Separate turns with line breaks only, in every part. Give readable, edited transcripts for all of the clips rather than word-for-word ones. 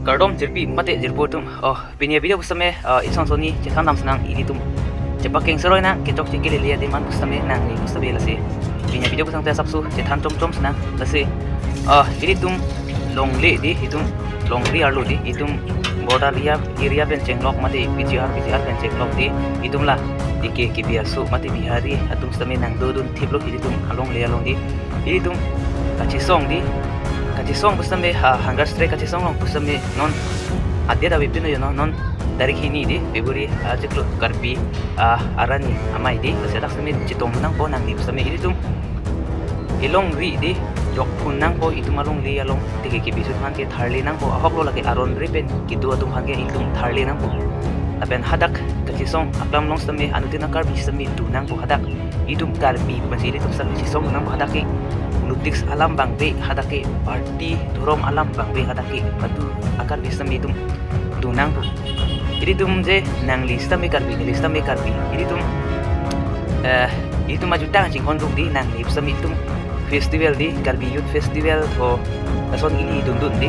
Kardom jirpi mate jirpotum pinia video kusame isong soni cetan nam senang ini tum cepakeng seroi na ketok cikili lihat di man kusame nang ni kusame lasi pinia video kusang tes sabsu cetan com senang lasi ini tum long le di hitung long ri arlo di hitung border area pen cenglok mate PGR pen cenglok di hitung lah di ke biasu mate bihari atum kusame nang dodun tiblok ini tum along le along di ini tum kacisong di kacisong kusame hanggar strike kacisong long kusame non adia da bipino yo non dari kini di Februari ajeklo karbi arani amai di sedak kusame citong nang po nang ni kusame ini tum ilong ri di jok pun nang po itu malong li along tike ke bisu han ke tharli nang po ahok lo lagi aron ri pen kitu atum han ke itum tharli nang po apen hadak kacisong aklam long kusame anu tina karbi kusame tu nang po hadak itum karbi masih itum kusame cisong nang po hadak ke Nutiks alam bangbe hadake party dorom alam bangbe hadake patu akar bisa mitum tunang tu jadi tum je nang lista me karbi jadi tum itu maju tang cing hontuk di nang lista mitum festival di karbi youth festival ho lason ini dundun di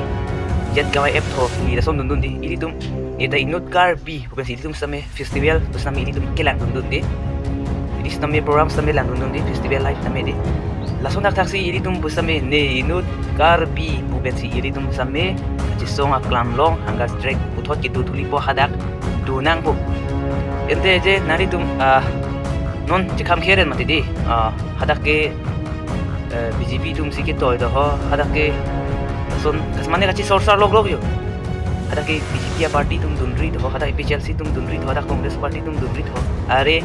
jet kawai app ho ini lason dundun di jadi tum eta inut karbi bukan sih tum same festival terus nami ini tum kelang dundun di jadi same program same lang dundun di festival live same di langsung taksi ini tum busame ne inut karbi bubensi ini tum busame cisong aklam long hangga strike uthot kitu tulipo hadak dunang bu ente je nari tum non cikam keren mati di hadak ke BJP tum sikit toy do hadak ke langsung kasmane kaci sorsar log yo hadak ke BJP party tum dunri do hadak PCLC tum dunri do hadak Congress party tum dunri do are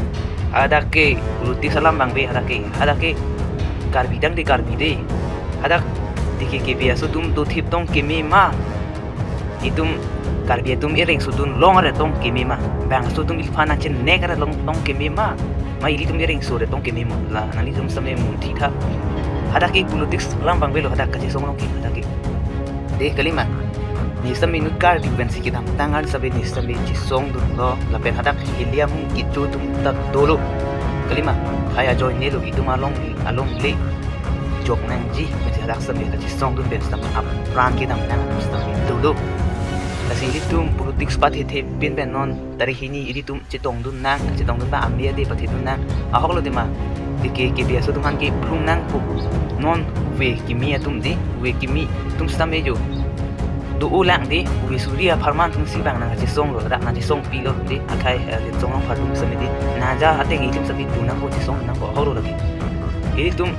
hadak ke luti salam bangbe hadak ke karbidang di karbide hadak dike ke biasa tum tu thip tong kimi ma itum karbi tum iring sudun long are tong kimi ma bang sudum ilfana chen negara long tong kimi ma ili tum iring sore tong kimi ma la nani tum same munti tha hadak ke politics lam bang belo hadak kaje song long ki hadak ke de kalima ni same nut kar di ben sikidam tangan sabe ni same chi song dun lo la pen hadak hiliam kitu tum tak dolo kalima kaya join nelo itu malong along le jok nang ji mesti hadak sabe kaji song dun ben stam ap ran ki dam nang stam dulu kasi ilitum politics pati the bin ben non dari hini ilitum citong dun ba ambia de pati dun nang ahok lo de ma dike ke biasa tum han ke plung nang pu non we kimi atum di we kimi tum stam ejo do ulang di we surya farman tum si bang nang kaji song lo dak nang ji song pi lo di akai le song long phatum same di naja ateng itum sabi tu nang ko ji song nang ko ahok lo lagi ini tum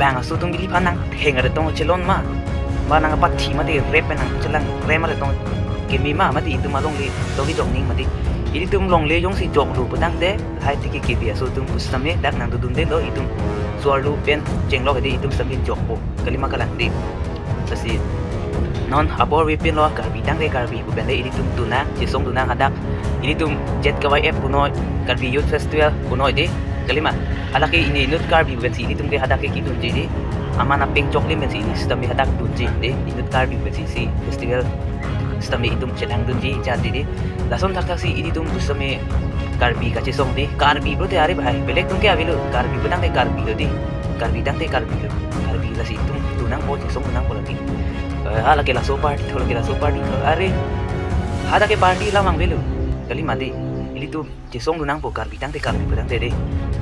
bang asu tum bili panang hengar tong celon ma nang pathi ma de rep nang celang rem ma tong kemi ma mati itu malong le togi jong ning mati ini tum long le jong si jong lu pedang de hai tiki ke biasa tum pusame dak nang dun de lo itum suar lu pen jeng lo de itum samin jok po kalima kalang de sasi non abor we pen lo karbi dang de karbi bu pen de ini tum tuna si song tuna hadak ini tum jet kawai app punoi karbi youth festival punoi de kalima alaki ini nut karbi bensi ini tumke hadak ke kidun jadi amana ping chokli bensi ini stammi hadak dunji de nut karbi bensi si festival stammi itum chelang dunji jadi de lason tak si ini tum same karbi kace song de karbi bro te are bhai belek tum ke avilo karbi benang de karbi lo de karbi dang de karbi lasi tum tunang po song tunang po lagi halake la so party thol ke la so party are hadak ke party lamang belo kali made ini tum song tunang po karbi dang de de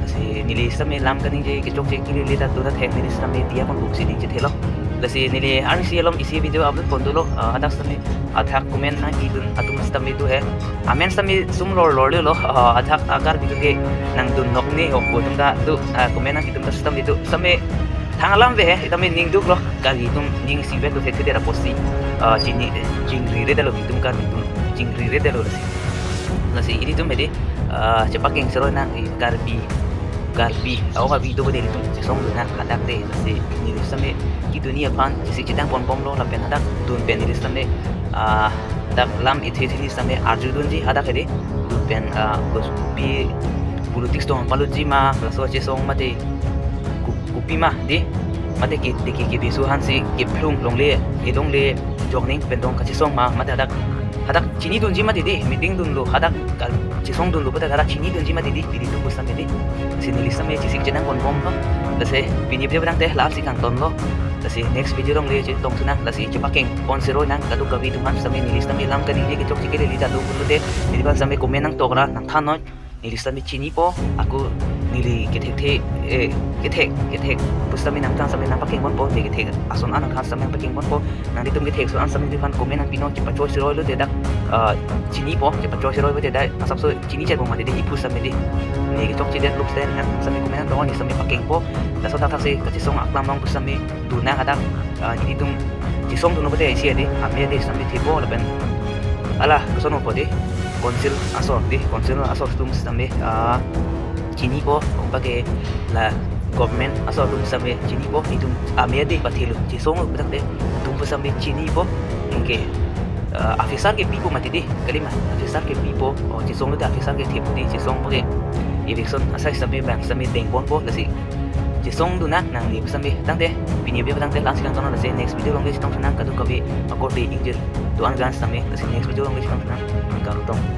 si nili same lam kaning je ke chok je kili leta dura thek nili same dia kon buksi di je thelo lasi nili arsi alom isi video upload kondulo adak same athak comment na idun atum same tu hai amen same sum lor lo athak agar bitu ke nang dun nok ni ok bodum da tu comment na kitum same tu same thangalam be he itame ning duk lo kali tum ning si be tu thek dera posti jingri re dalo bitum kan bitum jingri re dalo lasi ini tu mede cepakeng sero na karbi awak karbi itu berdiri tu song tu nak hadak deh si ni same kitu ni apan si citang pom lo lapen hadak tun pen ni same dak lam itu ni same arju dun ji hadak de tun pen kupi politik stong paluji ma laso che song mate kupi ma de mate ki bisuhan si ki plung longle jogning pen dong kachi song ma mate hadak chini dun ji mate de meeting dun lo hadak cisong dun lo pada hadak chini dun ji mate de pidi tu busam de sini lista me cisik jenang kon bom lo lase pinip dia bedang teh lar si kang ton lo lasi next video dong le tong suna lasi cepaking on zero nang kadu kavi tuman sami nilis tami lam kani le kitok chikele li jadu kunde di ban sami komen nang tokra nang thanoi nilis tami chini po aku nili ketek pustami nang tang sami nang paking bon po de ketek ason anang khas sami paking bon po nang ditum ketek so an sami di ban komen nang pino cepat choi zero lo de dak chini po cepat choi zero lo de dai asap so chini chat bong ma de di pu sami di ni kitok chiden lup sten nang sami komen nang ni sami paking po la so tak si ka song aklam nang pusami duna hadak ini tum song tu no bade sia di amia di sami tipo laben ala kesono po di konsil asor tum sami chini po pakai la government asal tum sampai chini po itu amia de patilu cisong betak de tum sampai chini po ingke afisar ke pipo mati de kalima afisar ke pipo o cisong de afisar ke tipu di cisong pakai election asal sampai bank sampai dengpon po lasi cisong tu nak nang ni sampai tang de bini dia tang de langsung kan tono lasi next video long de tong senang kadu kabi akor be injil tuan gan sampai lasi next video long de tong senang kadu tong